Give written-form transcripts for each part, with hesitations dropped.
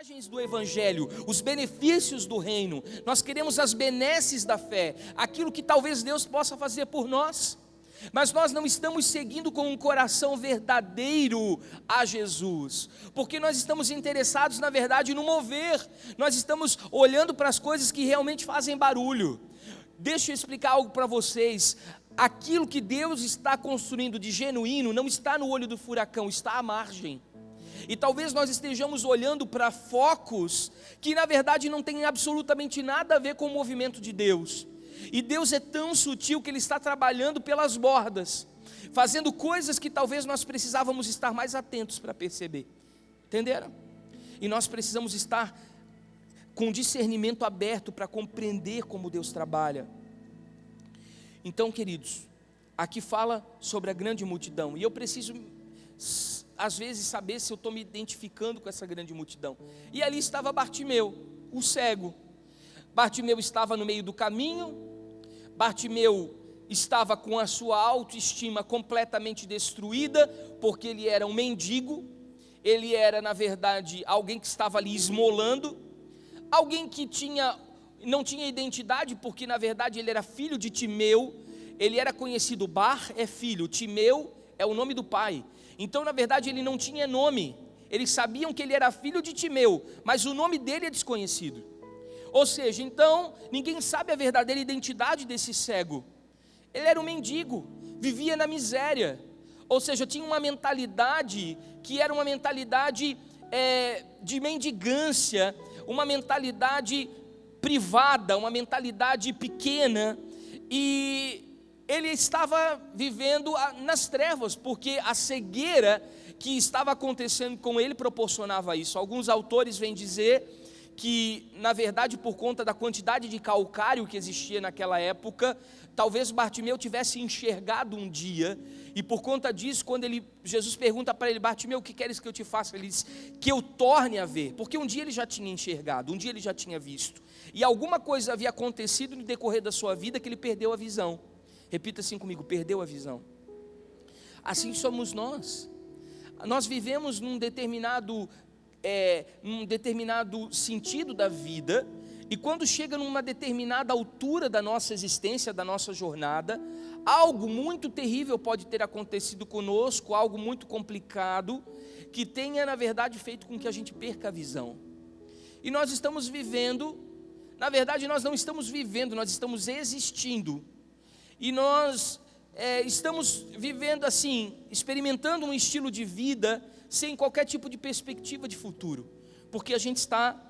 vantagens do Evangelho, os benefícios do reino, nós queremos as benesses da fé, aquilo que talvez Deus possa fazer por nós, mas nós não estamos seguindo com um coração verdadeiro a Jesus, porque nós estamos interessados na verdade no mover, nós estamos olhando para as coisas que realmente fazem barulho. Deixa eu explicar algo para vocês, aquilo que Deus está construindo de genuíno não está no olho do furacão, está à margem. E talvez nós estejamos olhando para focos que na verdade não tem absolutamente nada a ver com o movimento de Deus. E Deus é tão sutil que Ele está trabalhando pelas bordas, fazendo coisas que talvez nós precisávamos estar mais atentos para perceber. Entenderam? E nós precisamos estar com discernimento aberto para compreender como Deus trabalha. Então, queridos, aqui fala sobre a grande multidão, e eu preciso às vezes saber se eu estou me identificando com essa grande multidão. E ali estava Bartimeu, o cego. Bartimeu estava no meio do caminho, Bartimeu estava com a sua autoestima completamente destruída, porque ele era um mendigo, ele era na verdade alguém que estava ali esmolando, alguém que não tinha identidade, porque na verdade ele era filho de Timeu, ele era conhecido, Bar é filho, Timeu é o nome do pai. Então na verdade ele não tinha nome, eles sabiam que ele era filho de Timeu, mas o nome dele é desconhecido. Ou seja, então ninguém sabe a verdadeira identidade desse cego. Ele era um mendigo, vivia na miséria, ou seja, tinha uma mentalidade que era uma mentalidade de mendigância, uma mentalidade privada, uma mentalidade pequena, e ele estava vivendo nas trevas, porque a cegueira que estava acontecendo com ele proporcionava isso. Alguns autores vêm dizer que, na verdade, por conta da quantidade de calcário que existia naquela época, talvez Bartimeu tivesse enxergado um dia, e por conta disso, quando Jesus pergunta para ele, Bartimeu, o que queres que eu te faça? Ele diz, que eu torne a ver, porque um dia ele já tinha enxergado, um dia ele já tinha visto, e alguma coisa havia acontecido no decorrer da sua vida que ele perdeu a visão. Repita assim comigo, perdeu a visão. Assim somos nós. Nós vivemos num determinado sentido da vida, e quando chega numa determinada altura da nossa existência, da nossa jornada, algo muito terrível pode ter acontecido conosco, algo muito complicado, que tenha na verdade feito com que a gente perca a visão. E nós estamos vivendo, na verdade nós não estamos vivendo, nós estamos existindo. E nós estamos vivendo assim, experimentando um estilo de vida sem qualquer tipo de perspectiva de futuro, porque a gente está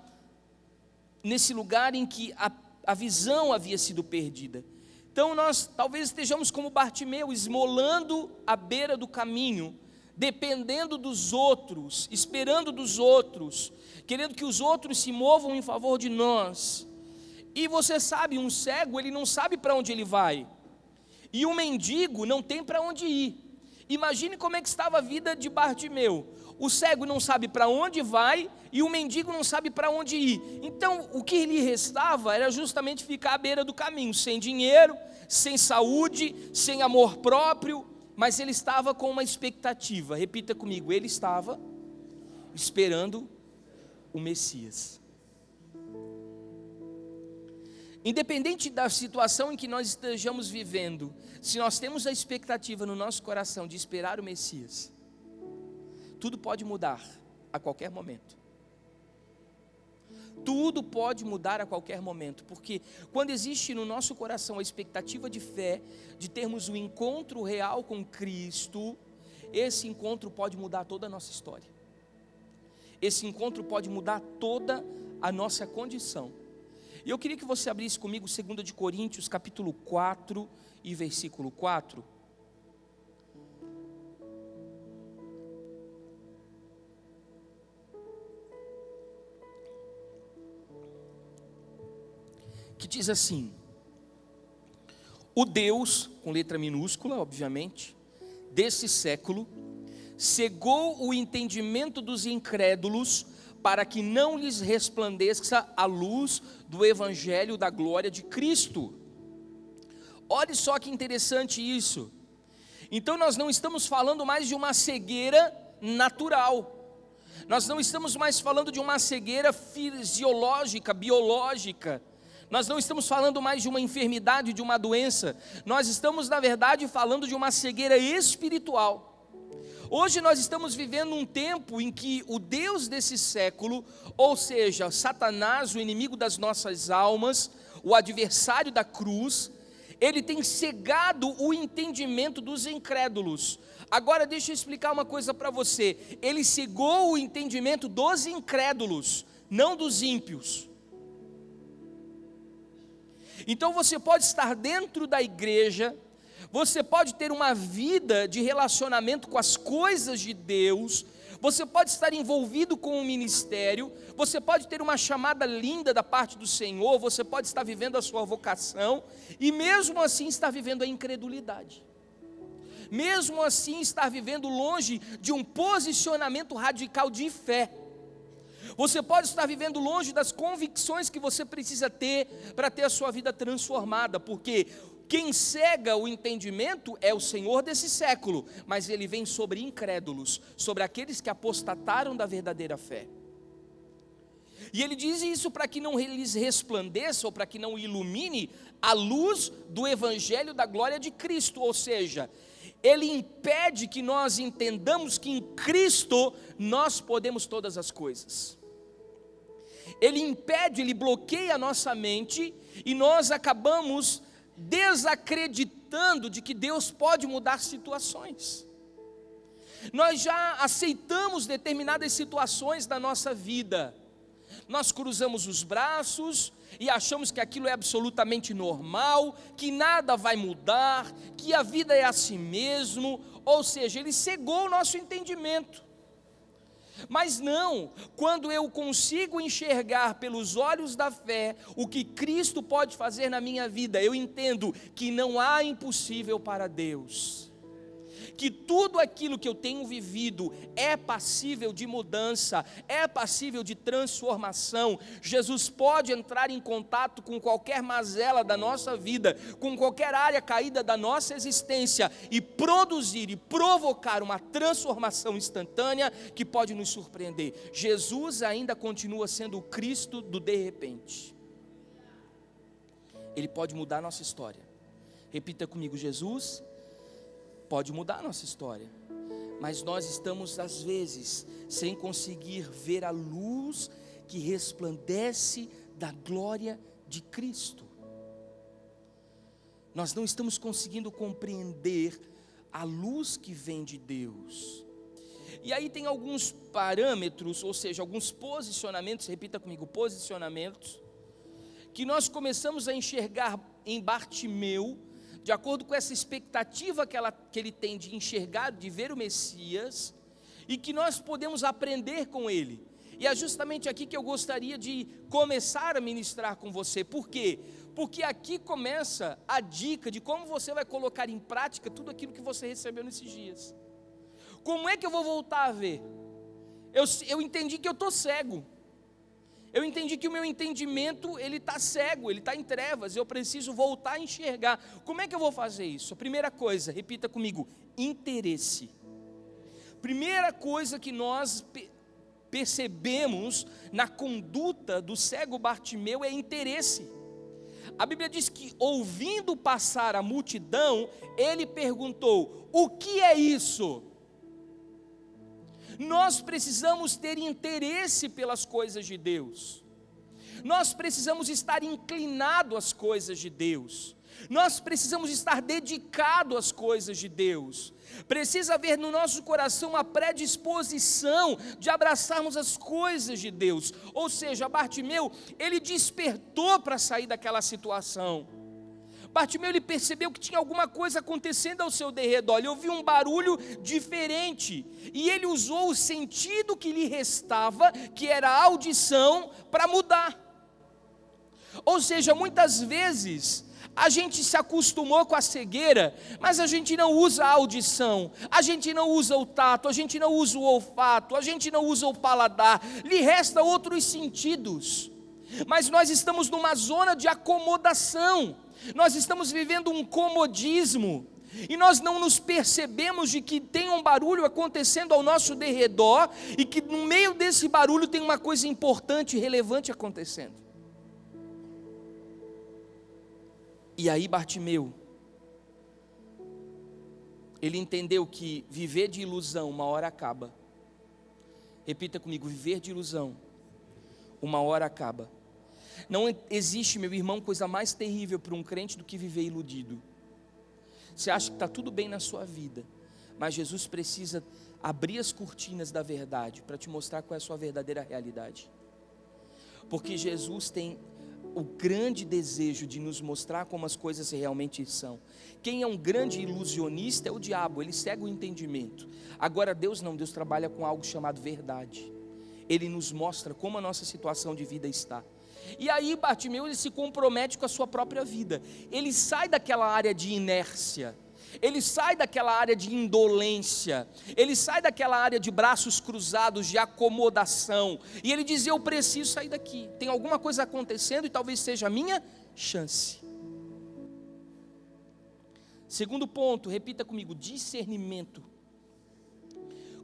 nesse lugar em que a visão havia sido perdida. Então nós talvez estejamos como Bartimeu, esmolando à beira do caminho, dependendo dos outros, esperando dos outros, querendo que os outros se movam em favor de nós. E você sabe, um cego, ele não sabe para onde ele vai, e um mendigo não tem para onde ir. Imagine como é que estava a vida de Bartimeu. O cego não sabe para onde vai e o mendigo não sabe para onde ir. Então o que lhe restava era justamente ficar à beira do caminho, sem dinheiro, sem saúde, sem amor próprio, mas ele estava com uma expectativa. Repita comigo, ele estava esperando o Messias. Independente da situação em que nós estejamos vivendo, se nós temos a expectativa no nosso coração de esperar o Messias, tudo pode mudar a qualquer momento. Tudo pode mudar a qualquer momento, porque quando existe no nosso coração a expectativa de fé, de termos um encontro real com Cristo, esse encontro pode mudar toda a nossa história. Esse encontro pode mudar toda a nossa condição. E eu queria que você abrisse comigo 2 Coríntios, capítulo 4 e versículo 4. Que diz assim: o Deus, com letra minúscula, obviamente, desse século, cegou o entendimento dos incrédulos, para que não lhes resplandeça a luz do evangelho da glória de Cristo. Olhe só que interessante isso. Então nós não estamos falando mais de uma cegueira natural, Nós não estamos mais falando de uma cegueira fisiológica, biológica. Nós não estamos falando mais de uma enfermidade, de uma doença. Nós estamos, na verdade, falando de uma cegueira espiritual. Hoje nós estamos vivendo um tempo em que o Deus desse século, ou seja, Satanás, o inimigo das nossas almas, o adversário da cruz, ele tem cegado o entendimento dos incrédulos. Agora deixa eu explicar uma coisa para você. Ele cegou o entendimento dos incrédulos, não dos ímpios. Então você pode estar dentro da igreja, você pode ter uma vida de relacionamento com as coisas de Deus, você pode estar envolvido com o ministério, você pode ter uma chamada linda da parte do Senhor, você pode estar vivendo a sua vocação, e mesmo assim estar vivendo a incredulidade. Mesmo assim estar vivendo longe de um posicionamento radical de fé. Você pode estar vivendo longe das convicções que você precisa ter para ter a sua vida transformada, porque quem cega o entendimento é o Senhor desse século, mas ele vem sobre incrédulos, sobre aqueles que apostataram da verdadeira fé. E ele diz isso para que não lhes resplandeça, ou para que não ilumine a luz do evangelho da glória de Cristo, ou seja, ele impede que nós entendamos que em Cristo nós podemos todas as coisas. Ele impede, ele bloqueia a nossa mente e nós acabamos desacreditando de que Deus pode mudar situações. Nós já aceitamos determinadas situações da nossa vida. Nós cruzamos os braços e achamos que aquilo é absolutamente normal, que nada vai mudar, que a vida é assim mesmo, ou seja, ele cegou o nosso entendimento. Mas não, quando eu consigo enxergar pelos olhos da fé o que Cristo pode fazer na minha vida, eu entendo que não há impossível para Deus. Que tudo aquilo que eu tenho vivido é passível de mudança, é passível de transformação. Jesus pode entrar em contato com qualquer mazela da nossa vida, com qualquer área caída da nossa existência e produzir e provocar uma transformação instantânea que pode nos surpreender. Jesus ainda continua sendo o Cristo do de repente. Ele pode mudar a nossa história. Repita comigo: Jesus pode mudar a nossa história, mas nós estamos às vezes sem conseguir ver a luz que resplandece da glória de Cristo. Nós não estamos conseguindo compreender a luz que vem de Deus. E aí tem alguns parâmetros, ou seja, alguns posicionamentos, repita comigo, posicionamentos, que nós começamos a enxergar em Bartimeu, de acordo com essa expectativa que ele tem de enxergar, de ver o Messias, e que nós podemos aprender com ele. E é justamente aqui que eu gostaria de começar a ministrar com você. Por quê? Porque aqui começa a dica de como você vai colocar em prática tudo aquilo que você recebeu nesses dias. Como é que eu vou voltar a ver? Eu entendi que eu estou cego. Eu entendi que o meu entendimento, ele está cego, ele está em trevas, eu preciso voltar a enxergar. Como é que eu vou fazer isso? A primeira coisa, repita comigo, interesse. Primeira coisa que nós percebemos na conduta do cego Bartimeu é interesse. A Bíblia diz que, ouvindo passar a multidão, ele perguntou: o que é isso? Nós precisamos ter interesse pelas coisas de Deus. Nós precisamos estar inclinados às coisas de Deus. Nós precisamos estar dedicados às coisas de Deus. Precisa haver no nosso coração uma predisposição de abraçarmos as coisas de Deus. Ou seja, Bartimeu, ele despertou para sair daquela situação. Bartimeu, ele percebeu que tinha alguma coisa acontecendo ao seu derredor, ele ouviu um barulho diferente, e ele usou o sentido que lhe restava, que era a audição, para mudar. Ou seja, muitas vezes, a gente se acostumou com a cegueira, mas a gente não usa a audição, a gente não usa o tato, a gente não usa o olfato, a gente não usa o paladar, lhe resta outros sentidos, mas nós estamos numa zona de acomodação. Nós estamos vivendo um comodismo, e nós não nos percebemos de que tem um barulho acontecendo ao nosso derredor, e que no meio desse barulho tem uma coisa importante e relevante acontecendo. E aí Bartimeu, ele entendeu que viver de ilusão uma hora acaba. Repita comigo: viver de ilusão uma hora acaba. Não existe, meu irmão, coisa mais terrível para um crente do que viver iludido. Você acha que está tudo bem na sua vida, mas Jesus precisa abrir as cortinas da verdade para te mostrar qual é a sua verdadeira realidade. Porque Jesus tem o grande desejo de nos mostrar como as coisas realmente são. Quem é um grande ilusionista é o diabo, ele cega o entendimento. Agora Deus não, Deus trabalha com algo chamado verdade. Ele nos mostra como a nossa situação de vida está. E aí Bartimeu, ele se compromete com a sua própria vida. Ele sai daquela área de inércia, ele sai daquela área de indolência, ele sai daquela área de braços cruzados, de acomodação, e ele diz: eu preciso sair daqui, tem alguma coisa acontecendo e talvez seja a minha chance. Segundo ponto, repita comigo: discernimento.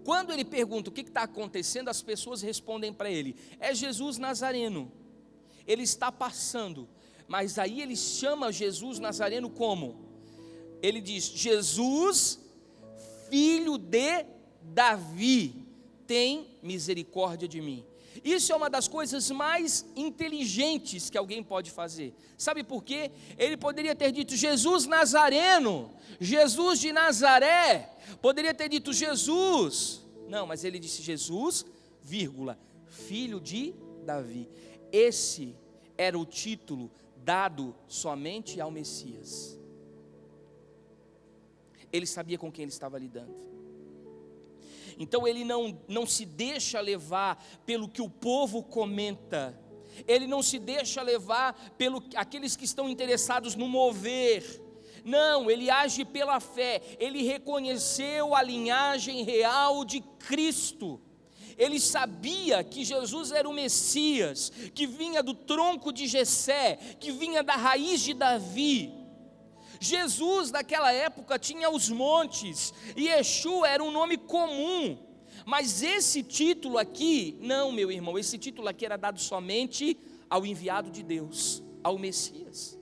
Quando ele pergunta o que está acontecendo, as pessoas respondem para ele: é Jesus Nazareno, ele está passando. Mas aí ele chama Jesus Nazareno como? Ele diz: Jesus, filho de Davi, tem misericórdia de mim. Isso é uma das coisas mais inteligentes que alguém pode fazer. Sabe por quê? Ele poderia ter dito Jesus Nazareno, Jesus de Nazaré, poderia ter dito Jesus. Não, mas ele disse Jesus, vírgula, filho de Davi. Esse era o título dado somente ao Messias. Ele sabia com quem ele estava lidando. Então ele não se deixa levar pelo que o povo comenta. Ele não se deixa levar pelo aqueles que estão interessados no mover. Não, ele age pela fé. Ele reconheceu a linhagem real de Cristo. Ele sabia que Jesus era o Messias, que vinha do tronco de Jessé, que vinha da raiz de Davi. Jesus naquela época tinha os montes, e Yeshua era um nome comum, mas esse título aqui, não, meu irmão, esse título aqui era dado somente ao enviado de Deus, ao Messias.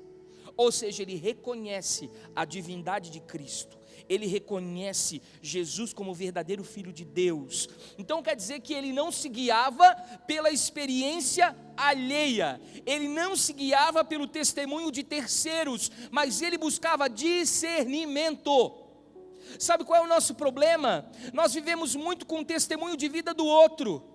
Ou seja, ele reconhece a divindade de Cristo, ele reconhece Jesus como o verdadeiro Filho de Deus. Então quer dizer que ele não se guiava pela experiência alheia, ele não se guiava pelo testemunho de terceiros, mas ele buscava discernimento. Sabe qual é o nosso problema? Nós vivemos muito com o testemunho de vida do outro.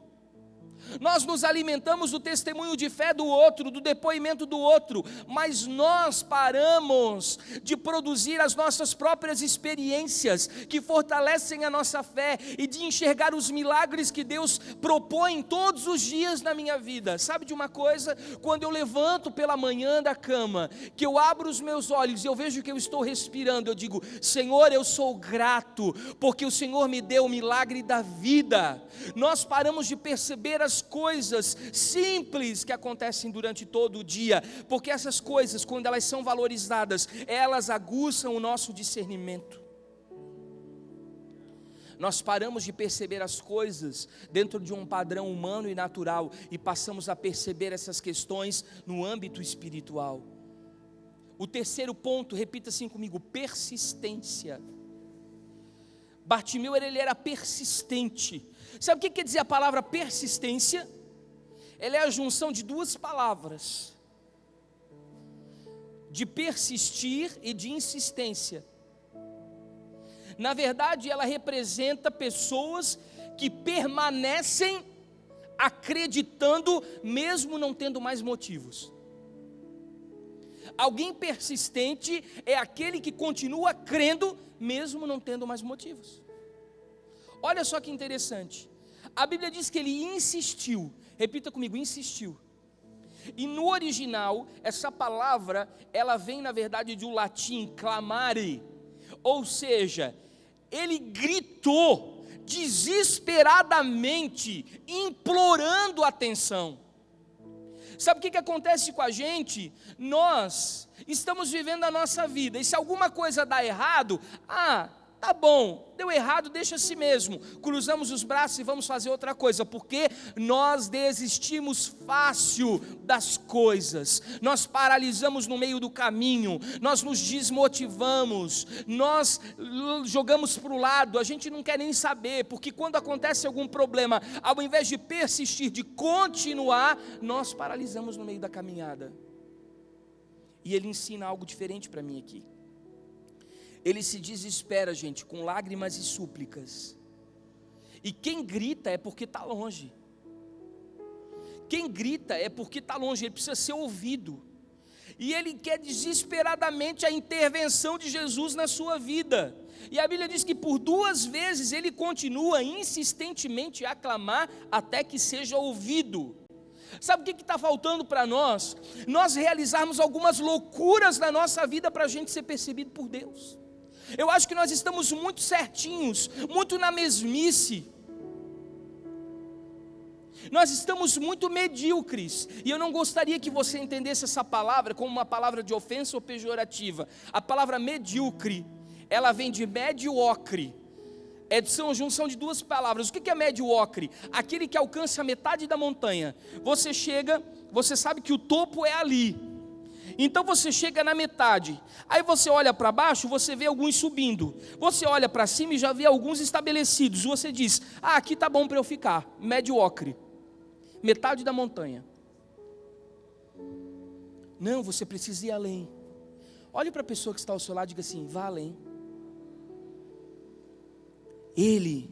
Nós nos alimentamos do testemunho de fé do outro, do depoimento do outro, mas nós paramos de produzir as nossas próprias experiências que fortalecem a nossa fé e de enxergar os milagres que Deus propõe todos os dias na minha vida. Sabe de uma coisa? Quando eu levanto pela manhã da cama, que eu abro os meus olhos e eu vejo que eu estou respirando, eu digo: Senhor, eu sou grato, porque o Senhor me deu o milagre da vida. Nós paramos de perceber as coisas simples que acontecem durante todo o dia, porque essas coisas, quando elas são valorizadas, elas aguçam o nosso discernimento. Nós paramos de perceber as coisas dentro de um padrão humano e natural e passamos a perceber essas questões no âmbito espiritual. O terceiro ponto, repita assim comigo: persistência. Bartimeu, ele era persistente. Sabe o que quer dizer a palavra persistência? Ela é a junção de duas palavras, de persistir e de insistência. Na verdade, ela representa pessoas que permanecem acreditando, mesmo não tendo mais motivos. Alguém persistente é aquele que continua crendo, mesmo não tendo mais motivos. Olha só que interessante, a Bíblia diz que ele insistiu. Repita comigo: insistiu. E no original, essa palavra, ela vem na verdade do latim clamare, ou seja, ele gritou desesperadamente, implorando atenção. Sabe o que acontece com a gente? Nós estamos vivendo a nossa vida, e se alguma coisa dá errado, tá bom, deu errado, deixa assim mesmo, cruzamos os braços e vamos fazer outra coisa, porque nós desistimos fácil das coisas, nós paralisamos no meio do caminho, nós nos desmotivamos, nós jogamos para o lado, a gente não quer nem saber, porque quando acontece algum problema, ao invés de persistir, de continuar, nós paralisamos no meio da caminhada. E ele ensina algo diferente para mim aqui. Ele se desespera, gente, com lágrimas e súplicas. E quem grita é porque está longe. Quem grita é porque está longe, ele precisa ser ouvido. E ele quer desesperadamente a intervenção de Jesus na sua vida. E a Bíblia diz que por 2 vezes ele continua insistentemente a clamar até que seja ouvido. Sabe o que está faltando para nós? Nós realizarmos algumas loucuras na nossa vida para a gente ser percebido por Deus. Eu acho que nós estamos muito certinhos, muito na mesmice. Nós estamos muito medíocres, e eu não gostaria que você entendesse essa palavra como uma palavra de ofensa ou pejorativa. A palavra medíocre, ela vem de mediocre, é a junção de 2 palavras. O que é mediocre? Aquele que alcança a metade da montanha. Você chega, você sabe que o topo é ali, então você chega na metade, aí você olha para baixo, você vê alguns subindo, você olha para cima e já vê alguns estabelecidos, você diz, aqui está bom para eu ficar, mediocre, metade da montanha. Não, você precisa ir além. Olhe para a pessoa que está ao seu lado e diga assim, vá além. Ele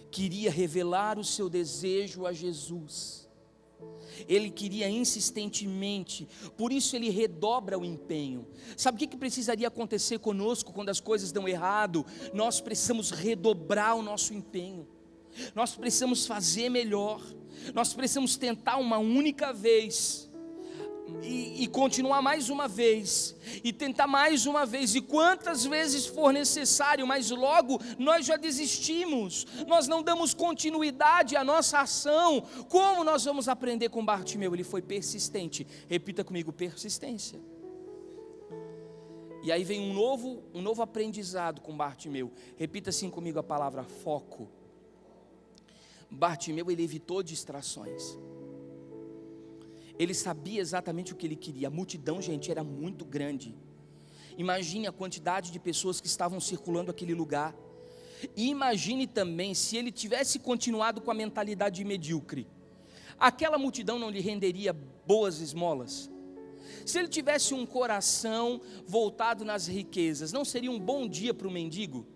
queria revelar o seu desejo a Jesus. Ele queria insistentemente, por isso ele redobra o empenho. Sabe o que precisaria acontecer conosco quando as coisas dão errado? Nós precisamos redobrar o nosso empenho, nós precisamos fazer melhor, nós precisamos tentar uma única vez, e continuar mais uma vez, e tentar mais uma vez, e quantas vezes for necessário, mas logo nós já desistimos, nós não damos continuidade à nossa ação. Como nós vamos aprender com Bartimeu? Ele foi persistente. Repita comigo, persistência. E aí vem um novo aprendizado com Bartimeu. Repita assim comigo a palavra foco. Bartimeu, ele evitou distrações. Ele sabia exatamente o que ele queria. A multidão, gente, era muito grande. Imagine a quantidade de pessoas que estavam circulando aquele lugar. E imagine também se ele tivesse continuado com a mentalidade medíocre. Aquela multidão não lhe renderia boas esmolas. Se ele tivesse um coração voltado nas riquezas, não seria um bom dia para o mendigo?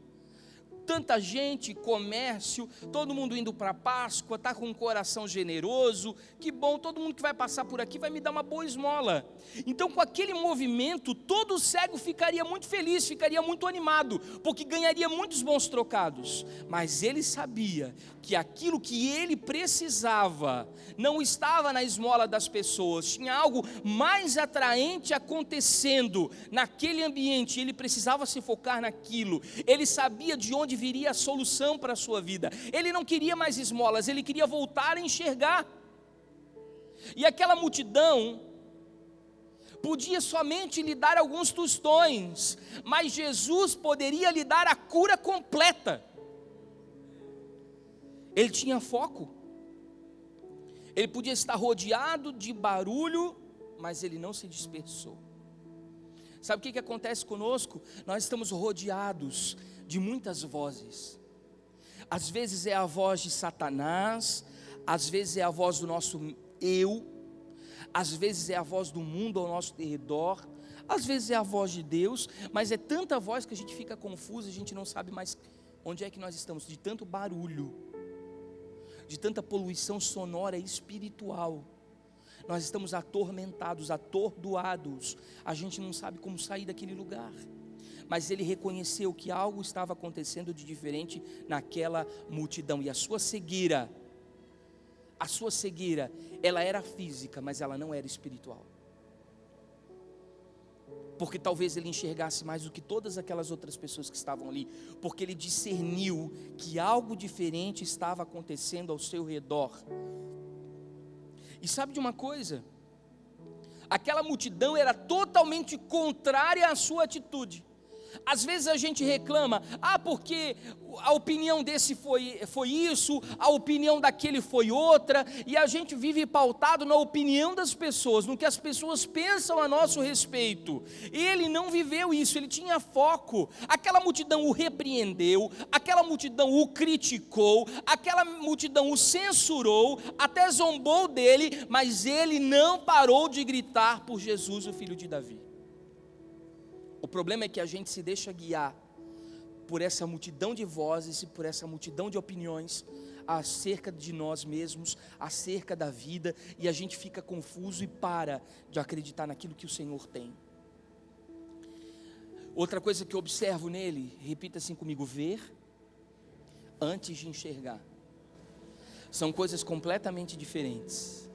Tanta gente, comércio, todo mundo indo para a Páscoa, está com um coração generoso, que bom, todo mundo que vai passar por aqui vai me dar uma boa esmola. Então com aquele movimento, todo cego ficaria muito feliz, ficaria muito animado, porque ganharia muitos bons trocados. Mas ele sabia que aquilo que ele precisava, não estava na esmola das pessoas, tinha algo mais atraente acontecendo naquele ambiente, ele precisava se focar naquilo. Ele sabia de onde viria a solução para a sua vida. Ele não queria mais esmolas, ele queria voltar a enxergar. E aquela multidão podia somente lhe dar alguns tostões, mas Jesus poderia lhe dar a cura completa. Ele tinha foco. Ele podia estar rodeado de barulho, mas ele não se dispersou. Sabe o que acontece conosco? Nós estamos rodeados de muitas vozes. Às vezes é a voz de Satanás, às vezes é a voz do nosso eu, às vezes é a voz do mundo ao nosso redor, às vezes é a voz de Deus, mas é tanta voz que a gente fica confuso, a gente não sabe mais onde é que nós estamos, de tanto barulho, de tanta poluição sonora e espiritual. Nós estamos atormentados, atordoados, a gente não sabe como sair daquele lugar. Mas ele reconheceu que algo estava acontecendo de diferente naquela multidão, e a sua cegueira, ela era física, mas ela não era espiritual. Porque talvez ele enxergasse mais do que todas aquelas outras pessoas que estavam ali, porque ele discerniu que algo diferente estava acontecendo ao seu redor. E sabe de uma coisa? Aquela multidão era totalmente contrária à sua atitude. Às vezes a gente reclama, porque a opinião desse foi isso, a opinião daquele foi outra, e a gente vive pautado na opinião das pessoas, no que as pessoas pensam a nosso respeito. Ele não viveu isso, ele tinha foco. Aquela multidão o repreendeu, aquela multidão o criticou, aquela multidão o censurou, até zombou dele, mas ele não parou de gritar por Jesus, o filho de Davi. O problema é que a gente se deixa guiar por essa multidão de vozes e por essa multidão de opiniões acerca de nós mesmos, acerca da vida, e a gente fica confuso e para de acreditar naquilo que o Senhor tem. Outra coisa que eu observo nele, repita assim comigo: ver antes de enxergar. São coisas completamente diferentes.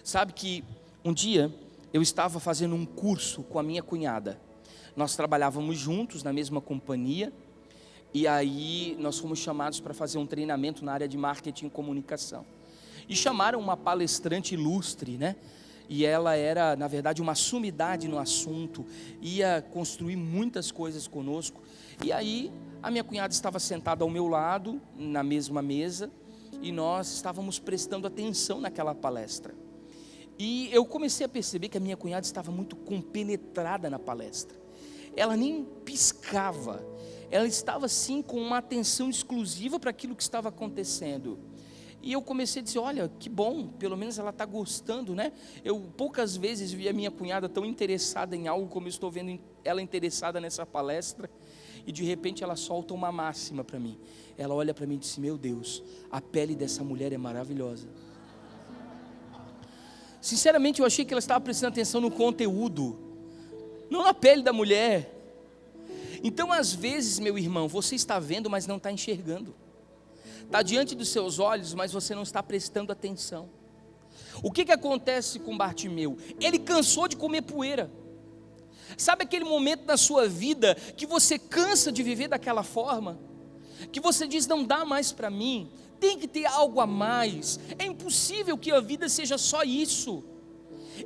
Sabe que um dia eu estava fazendo um curso com a minha cunhada. Nós trabalhávamos juntos na mesma companhia, e aí nós fomos chamados para fazer um treinamento na área de marketing e comunicação. E chamaram uma palestrante ilustre, né? E ela era, na verdade, uma sumidade no assunto, ia construir muitas coisas conosco. E aí a minha cunhada estava sentada ao meu lado, na mesma mesa, e nós estávamos prestando atenção naquela palestra. E eu comecei a perceber que a minha cunhada estava muito compenetrada na palestra. Ela nem piscava, ela estava assim com uma atenção exclusiva para aquilo que estava acontecendo. E eu comecei a dizer: olha, que bom, pelo menos ela está gostando, né? Eu poucas vezes vi a minha cunhada tão interessada em algo como eu estou vendo ela interessada nessa palestra. E de repente ela solta uma máxima para mim. Ela olha para mim e disse: meu Deus, a pele dessa mulher é maravilhosa. Sinceramente, eu achei que ela estava prestando atenção no conteúdo, não na pele da mulher. Então, às vezes, meu irmão, você está vendo, mas não está enxergando. Está diante dos seus olhos, mas você não está prestando atenção. O que acontece com Bartimeu? Ele cansou de comer poeira. Sabe aquele momento na sua vida que você cansa de viver daquela forma? Que você diz: não dá mais para mim, tem que ter algo a mais. É impossível que a vida seja só isso.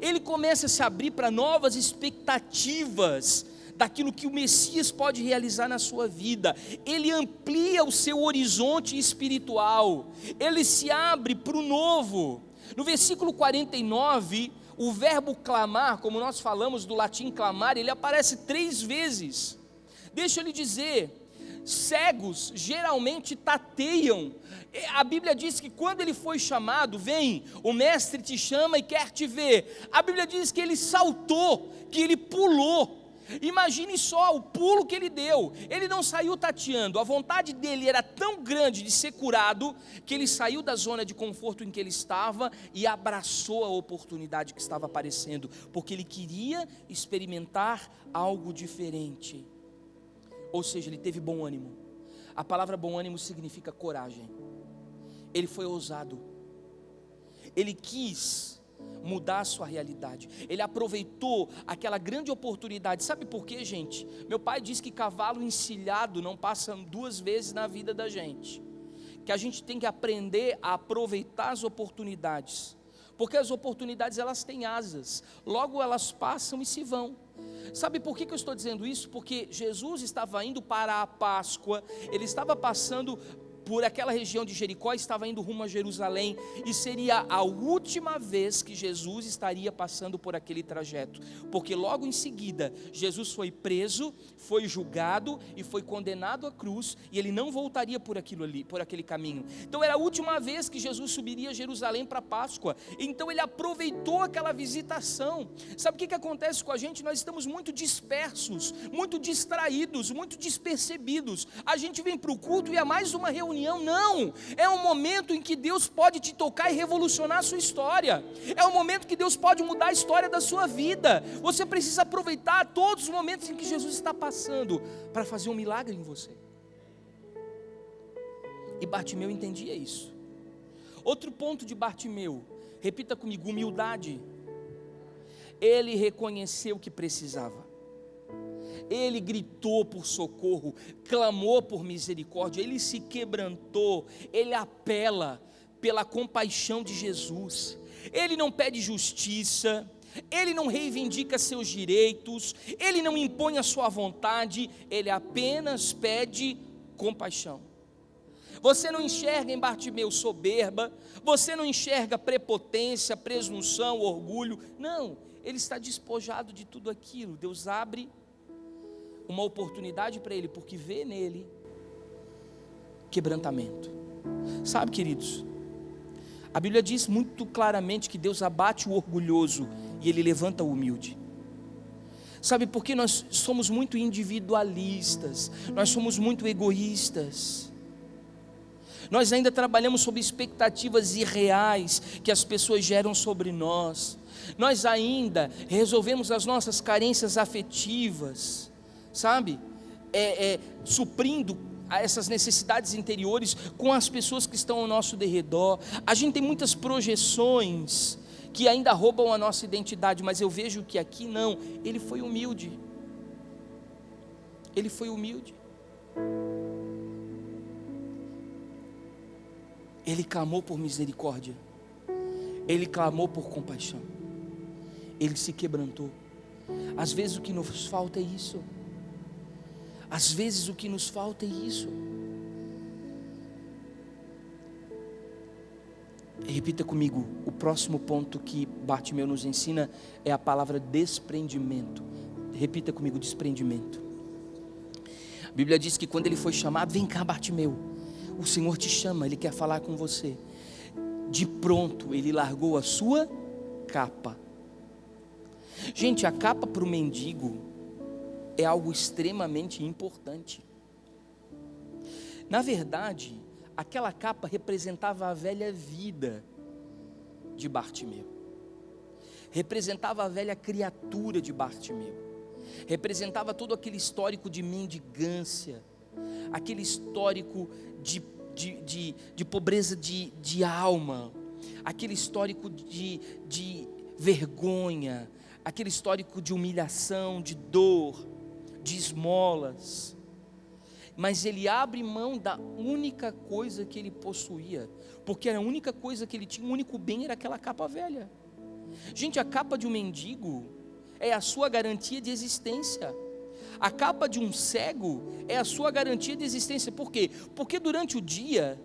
Ele começa a se abrir para novas expectativas daquilo que o Messias pode realizar na sua vida. Ele amplia o seu horizonte espiritual, ele se abre para o novo. No versículo 49, o verbo clamar, como nós falamos do latim clamar, ele aparece 3 vezes. Deixa eu lhe dizer, cegos geralmente tateiam. A Bíblia diz que quando ele foi chamado: vem, o mestre te chama e quer te ver. A Bíblia diz que ele saltou, que ele pulou. Imagine só o pulo que ele deu. Ele não saiu tateando. A vontade dele era tão grande de ser curado, que ele saiu da zona de conforto em que ele estava e abraçou a oportunidade que estava aparecendo, porque ele queria experimentar algo diferente. Ou seja, ele teve bom ânimo. A palavra bom ânimo significa coragem. Ele foi ousado. Ele quis mudar a sua realidade. Ele aproveitou aquela grande oportunidade. Sabe por quê, gente? Meu pai diz que cavalo encilhado não passa 2 vezes na vida da gente. Que a gente tem que aprender a aproveitar as oportunidades. Porque as oportunidades, elas têm asas. Logo elas passam e se vão. Sabe por que eu estou dizendo isso? Porque Jesus estava indo para a Páscoa, ele estava passando por aquela região de Jericó, estava indo rumo a Jerusalém, e seria a última vez que Jesus estaria passando por aquele trajeto, porque logo em seguida, Jesus foi preso, foi julgado e foi condenado à cruz, e ele não voltaria por aquele caminho. Então era a última vez que Jesus subiria a Jerusalém para a Páscoa. Então ele aproveitou aquela visitação. Sabe o que acontece com a gente? Nós estamos muito dispersos, muito distraídos, muito despercebidos. A gente vem para o culto e é mais uma reunião. Não, é um momento em que Deus pode te tocar e revolucionar a sua história. É um momento que Deus pode mudar a história da sua vida. Você precisa aproveitar todos os momentos em que Jesus está passando para fazer um milagre em você. E Bartimeu entendia isso. Outro ponto de Bartimeu, repita comigo: humildade. Ele reconheceu que precisava. Ele gritou por socorro, clamou por misericórdia, ele se quebrantou, ele apela pela compaixão de Jesus. ele não pede justiça, ele não reivindica seus direitos, ele não impõe a sua vontade, ele apenas pede compaixão. Você não enxerga em Bartimeu soberba, você não enxerga prepotência, presunção, orgulho, não, ele está despojado de tudo aquilo. Deus abre uma oportunidade para ele, porque vê nele quebrantamento. Sabe, queridos, a Bíblia diz muito claramente que Deus abate o orgulhoso e ele levanta o humilde. Sabe por que nós somos muito individualistas, nós somos muito egoístas, nós ainda trabalhamos sob expectativas irreais que as pessoas geram sobre nós, nós ainda resolvemos as nossas carências afetivas, sabe, suprindo essas necessidades interiores com as pessoas que estão ao nosso derredor. A gente tem muitas projeções que ainda roubam a nossa identidade, mas eu vejo que aqui não, ele foi humilde, ele foi humilde, ele clamou por misericórdia, ele clamou por compaixão, ele se quebrantou. Às vezes o que nos falta é isso, às vezes o que nos falta é isso. Repita comigo, o próximo ponto que Bartimeu nos ensina é a palavra desprendimento. Repita comigo, desprendimento. A Bíblia diz que quando ele foi chamado, vem cá Bartimeu, o Senhor te chama, Ele quer falar com você. De pronto ele largou a sua capa. Gente, a capa para o mendigo é algo extremamente importante. Na verdade, aquela capa representava a velha vida de Bartimeu, representava a velha criatura de Bartimeu, representava todo aquele histórico de mendigância, aquele histórico de pobreza de alma, aquele histórico de vergonha, aquele histórico de humilhação, de dor, de esmolas. Mas ele abre mão da única coisa que ele possuía, porque era a única coisa que ele tinha, o único bem era aquela capa velha. Gente, a capa de um mendigo é a sua garantia de existência. A capa de um cego é a sua garantia de existência. Por quê? Porque durante o dia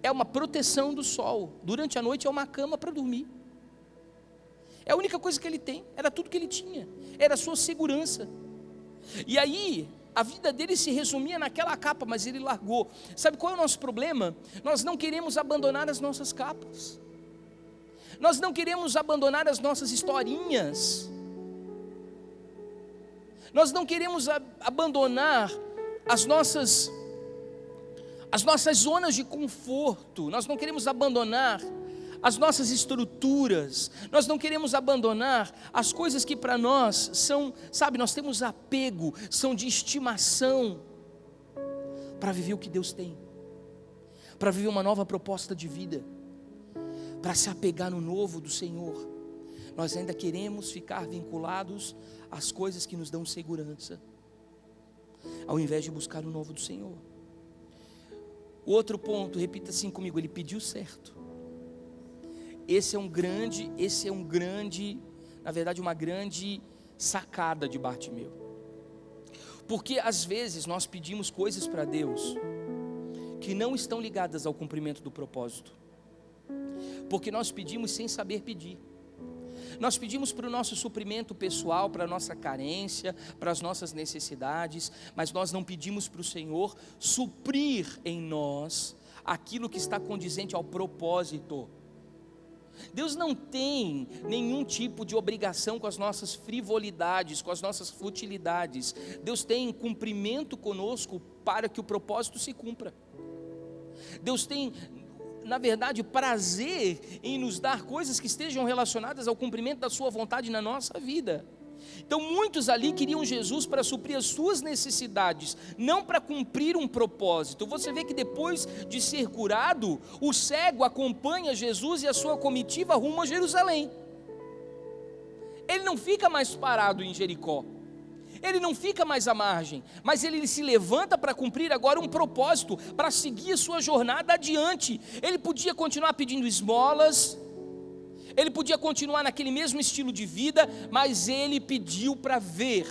é uma proteção do sol, durante a noite é uma cama para dormir. É a única coisa que ele tem, era tudo que ele tinha, era a sua segurança. E aí a vida dele se resumia naquela capa, mas ele largou. Sabe qual é o nosso problema? Nós não queremos abandonar as nossas capas, nós não queremos abandonar as nossas historinhas, nós não queremos abandonar as nossas zonas de conforto, nós não queremos abandonar as nossas estruturas, nós não queremos abandonar as coisas que para nós são, sabe, nós temos apego, são de estimação, para viver o que Deus tem, para viver uma nova proposta de vida, para se apegar no novo do Senhor. Nós ainda queremos ficar vinculados às coisas que nos dão segurança, ao invés de buscar o novo do Senhor. O outro ponto, repita assim comigo, ele pediu certo. Esse é um grande, na verdade uma grande sacada de Bartimeu. Porque às vezes nós pedimos coisas para Deus que não estão ligadas ao cumprimento do propósito. Porque nós pedimos sem saber pedir. Nós pedimos para o nosso suprimento pessoal, para a nossa carência, para as nossas necessidades, mas nós não pedimos para o Senhor suprir em nós aquilo que está condizente ao propósito. Deus não tem nenhum tipo de obrigação com as nossas frivolidades, com as nossas futilidades. Deus tem cumprimento conosco para que o propósito se cumpra. Deus tem, na verdade, prazer em nos dar coisas que estejam relacionadas ao cumprimento da sua vontade na nossa vida. Então muitos ali queriam Jesus para suprir as suas necessidades, não para cumprir um propósito. Você vê que depois de ser curado, o cego acompanha Jesus e a sua comitiva rumo a Jerusalém. Ele não fica mais parado em Jericó, ele não fica mais à margem, mas ele se levanta para cumprir agora um propósito, para seguir a sua jornada adiante. Ele podia continuar pedindo esmolas, Ele podia continuar naquele mesmo estilo de vida, mas ele pediu para ver.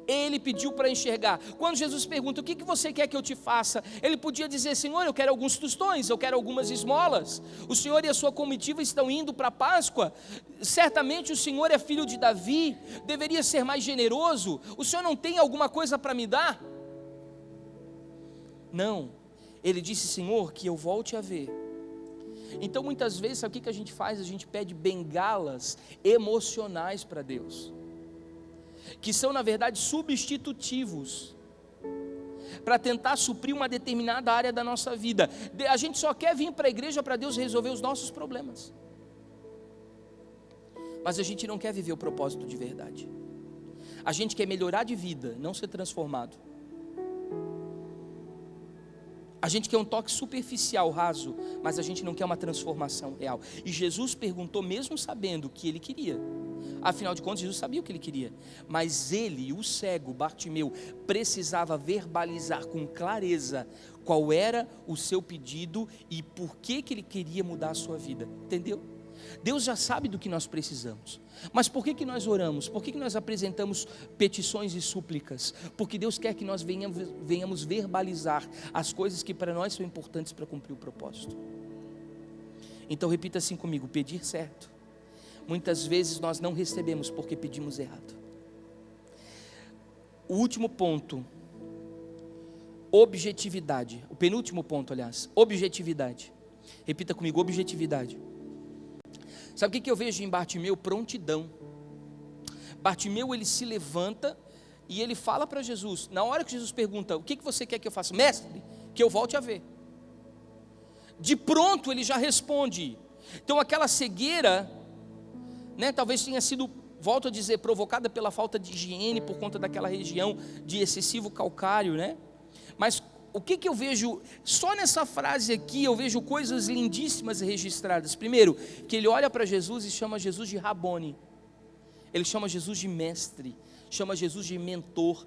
Ele pediu para enxergar. Quando Jesus pergunta: o que você quer que eu te faça? Ele podia dizer: Senhor, eu quero alguns tostões, eu quero algumas esmolas. O Senhor e a sua comitiva estão indo para a Páscoa. Certamente o Senhor é filho de Davi, deveria ser mais generoso. O Senhor não tem alguma coisa para me dar? Não. Ele disse: Senhor, que eu volte a ver. Então muitas vezes, sabe o que a gente faz? A gente pede bengalas emocionais para Deus, que são na verdade substitutivos, para tentar suprir uma determinada área da nossa vida. A gente só quer vir para a igreja para Deus resolver os nossos problemas, mas a gente não quer viver o propósito de verdade. A gente quer melhorar de vida, não ser transformado. A gente quer um toque superficial, raso, mas a gente não quer uma transformação real. E Jesus perguntou mesmo sabendo o que ele queria. Afinal de contas, Jesus sabia o que ele queria. Mas ele, o cego, Bartimeu, precisava verbalizar com clareza qual era o seu pedido e por que ele queria mudar a sua vida. Entendeu? Deus já sabe do que nós precisamos. Mas por que nós oramos? Por que nós apresentamos petições e súplicas? Porque Deus quer que nós venhamos verbalizar as coisas que para nós são importantes para cumprir o propósito. Então repita assim comigo: pedir certo. Muitas vezes nós não recebemos porque pedimos errado. O último ponto, objetividade. O penúltimo ponto, aliás, objetividade. Repita comigo: objetividade. Sabe o que eu vejo em Bartimeu? Prontidão. Bartimeu, ele se levanta e ele fala para Jesus. Na hora que Jesus pergunta: o que você quer que eu faça? Mestre, que eu volte a ver. De pronto ele já responde. Então aquela cegueira, talvez tenha sido, volto a dizer, provocada pela falta de higiene, por conta daquela região de excessivo calcário, mas o que eu vejo, só nessa frase aqui, eu vejo coisas lindíssimas registradas. Primeiro, que ele olha para Jesus e chama Jesus de Rabone. Ele chama Jesus de mestre, chama Jesus de mentor,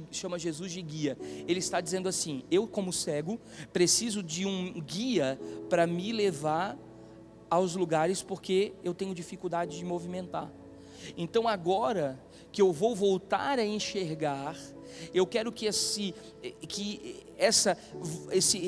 chama Jesus de guia. Ele está dizendo assim: eu como cego, preciso de um guia para me levar aos lugares, porque eu tenho dificuldade de movimentar. Então agora que eu vou voltar a enxergar, eu quero que esse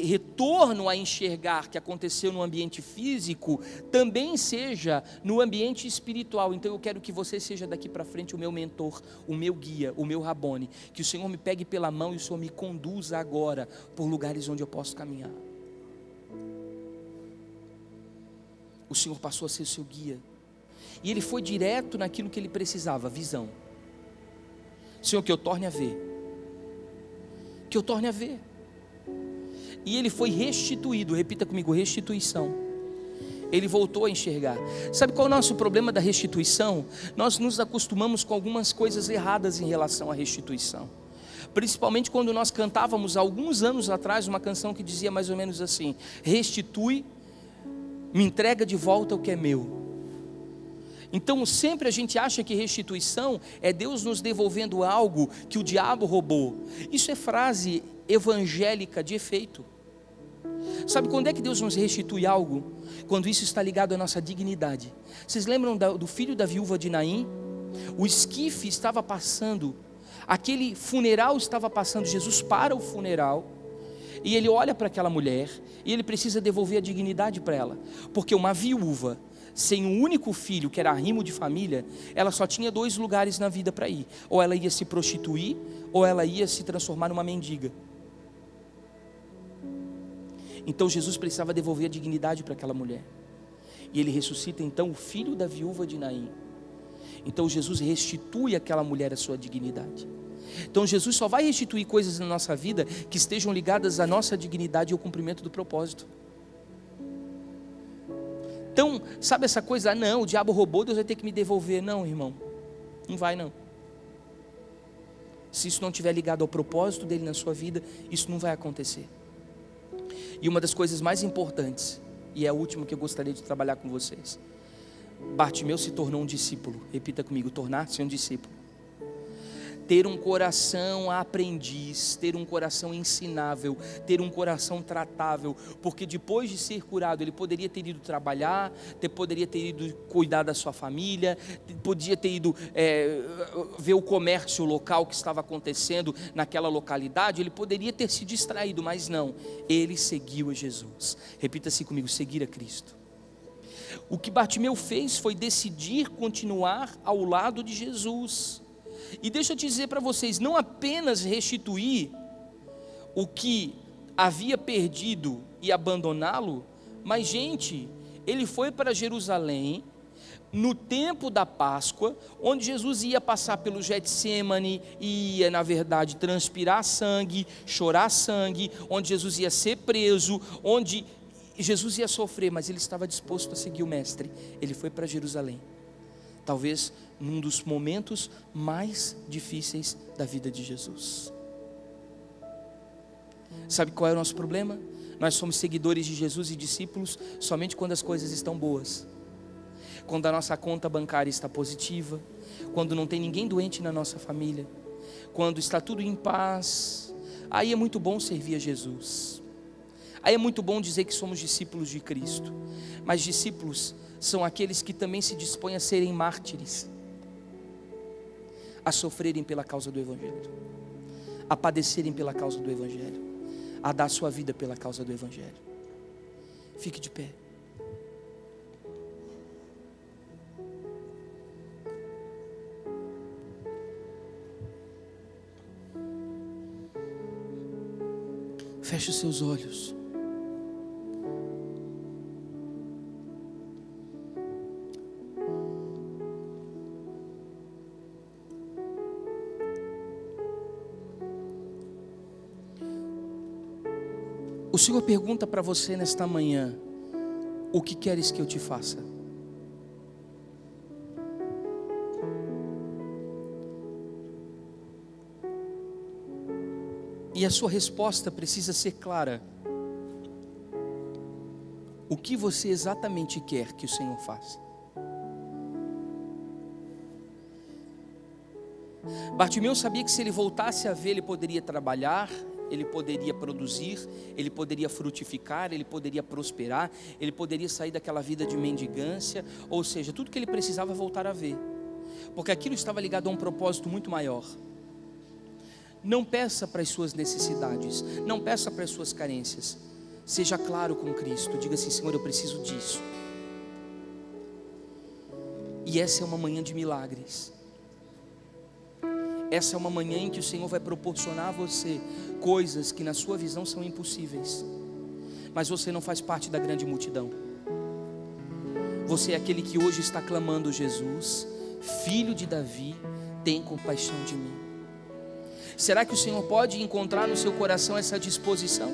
retorno a enxergar que aconteceu no ambiente físico também seja no ambiente espiritual. Então eu quero que você seja daqui para frente o meu mentor, o meu guia, o meu Rabone, que o Senhor me pegue pela mão e o Senhor me conduza agora por lugares onde eu posso caminhar. O Senhor passou a ser o seu guia, e ele foi direto naquilo que ele precisava: visão. Senhor, que eu torne a ver, que eu torne a ver. E ele foi restituído. Repita comigo: restituição. Ele voltou a enxergar. Sabe qual é o nosso problema da restituição? Nós nos acostumamos com algumas coisas erradas em relação à restituição. Principalmente quando nós cantávamos alguns anos atrás uma canção que dizia mais ou menos assim: restitui, me entrega de volta o que é meu. Então sempre a gente acha que restituição é Deus nos devolvendo algo que o diabo roubou. Isso é frase evangélica de efeito. Sabe quando é que Deus nos restitui algo? Quando isso está ligado à nossa dignidade. Vocês lembram do filho da viúva de Naim? O esquife estava passando, aquele funeral estava passando, Jesus para o funeral, e ele olha para aquela mulher, e ele precisa devolver a dignidade para ela, porque uma viúva sem um único filho, que era arrimo de família, ela só tinha 2 lugares na vida para ir: ou ela ia se prostituir, ou ela ia se transformar numa mendiga. Então Jesus precisava devolver a dignidade para aquela mulher, e ele ressuscita então o filho da viúva de Naim. Então Jesus restitui àquela mulher a sua dignidade. Então Jesus só vai restituir coisas na nossa vida que estejam ligadas à nossa dignidade e ao cumprimento do propósito. Então, sabe essa coisa: não, o diabo roubou, Deus vai ter que me devolver. Não, irmão, não vai não. Se isso não estiver ligado ao propósito dele na sua vida, isso não vai acontecer. E uma das coisas mais importantes, e é a última que eu gostaria de trabalhar com vocês: Bartimeu se tornou um discípulo. Repita comigo: tornar-se um discípulo. ter um coração aprendiz, ter um coração ensinável, ter um coração tratável, porque depois de ser curado, ele poderia ter ido trabalhar, poderia ter ido cuidar da sua família, podia ter ido ver o comércio local que estava acontecendo naquela localidade, ele poderia ter se distraído, mas não, ele seguiu a Jesus. Repita assim comigo: seguir a Cristo. O que Bartimeu fez foi decidir continuar ao lado de Jesus. E deixa eu dizer para vocês, não apenas restituir o que havia perdido e abandoná-lo, mas gente, ele foi para Jerusalém no tempo da Páscoa, onde Jesus ia passar pelo Getsêmani, ia na verdade transpirar sangue, chorar sangue, onde Jesus ia ser preso, onde Jesus ia sofrer, mas ele estava disposto a seguir o mestre. Ele foi para Jerusalém, talvez num dos momentos mais difíceis da vida de Jesus. Sabe qual é o nosso problema? Nós somos seguidores de Jesus e discípulos somente quando as coisas estão boas, quando a nossa conta bancária está positiva, quando não tem ninguém doente na nossa família, quando está tudo em paz. Aí é muito bom servir a Jesus, aí é muito bom dizer que somos discípulos de Cristo, mas discípulos são aqueles que também se dispõem a serem mártires, a sofrerem pela causa do Evangelho, a padecerem pela causa do Evangelho, a dar sua vida pela causa do Evangelho. Fique de pé. Feche os seus olhos. O Senhor pergunta para você nesta manhã: o que queres que eu te faça? E a sua resposta precisa ser clara. O que você exatamente quer que o Senhor faça? Bartimeu sabia que se ele voltasse a ver, ele poderia trabalhar, ele poderia produzir, ele poderia frutificar, ele poderia prosperar, ele poderia sair daquela vida de mendigância, ou seja, tudo que ele precisava voltar a ver, porque aquilo estava ligado a um propósito muito maior. Não peça para as suas necessidades, não peça para as suas carências, seja claro com Cristo, diga assim: Senhor, eu preciso disso. E essa é uma manhã de milagres. Essa é uma manhã em que o Senhor vai proporcionar a você coisas que na sua visão são impossíveis, mas você não faz parte da grande multidão. Você é aquele que hoje está clamando: Jesus, filho de Davi, tem compaixão de mim. Será que o Senhor pode encontrar no seu coração essa disposição?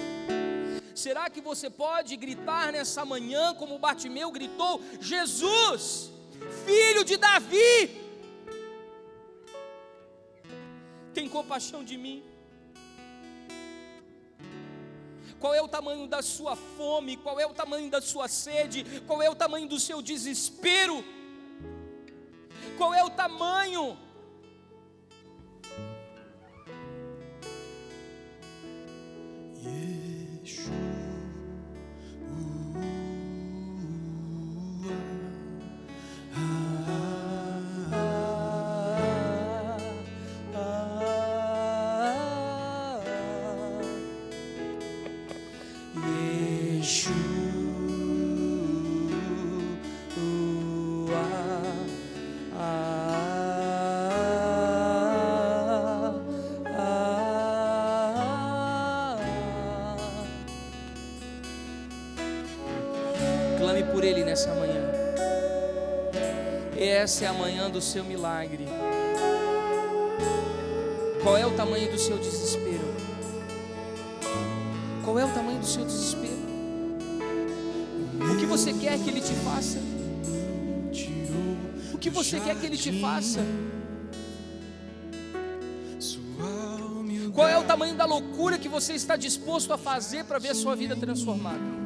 Será que você pode gritar nessa manhã como Bartimeu gritou: Jesus, filho de Davi, tem compaixão de mim? Qual é o tamanho da sua fome? Qual é o tamanho da sua sede? Qual é o tamanho do seu desespero? Qual é o tamanho? Clame por Ele nessa manhã. Essa é a manhã do seu milagre. Qual é o tamanho do seu desespero? Qual é o tamanho do seu desespero? O que você quer que Ele te faça? O que você quer que Ele te faça? Qual é o tamanho da loucura que você está disposto a fazer para ver a sua vida transformada?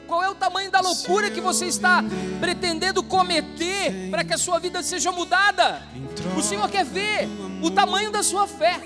Qual é o tamanho da loucura que você está pretendendo cometer para que a sua vida seja mudada? O Senhor quer ver o tamanho da sua fé.